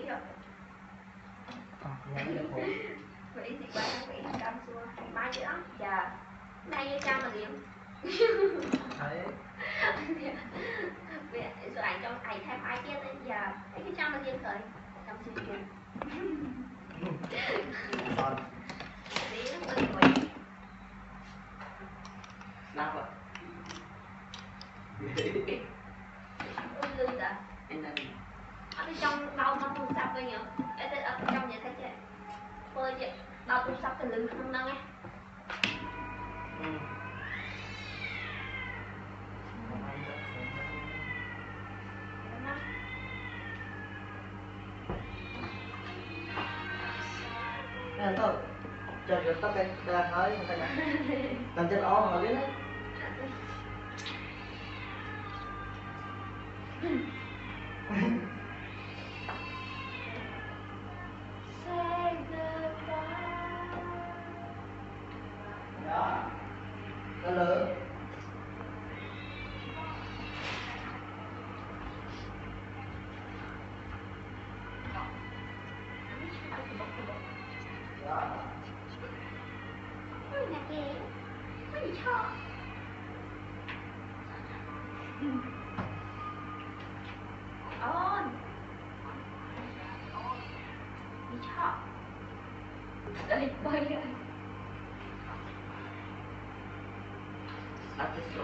rồi. Quỷ thì qua quỷ cam xua mai chứ đó. Dạ. Nay cha mà liếm. Đấy. Rồi ảnh trong ảnh thêm ai kia tới giờ cái cha mà liếm rồi. Trong xin kia. Lý nó quên rồi. Đau ạ. Ôi lưng đã. Anh đang Ở bên trong đau nó tung sắp với nhở. Ở trong nhà thấy chưa? Bơi chị đau tung sắp cái lưng không năng ấy. Nè tao chờ được tao cái ta nói người ta nhặt làm chân ó mà biết đấy. Nó lớn. Đây, bơi đây. Đặt cái số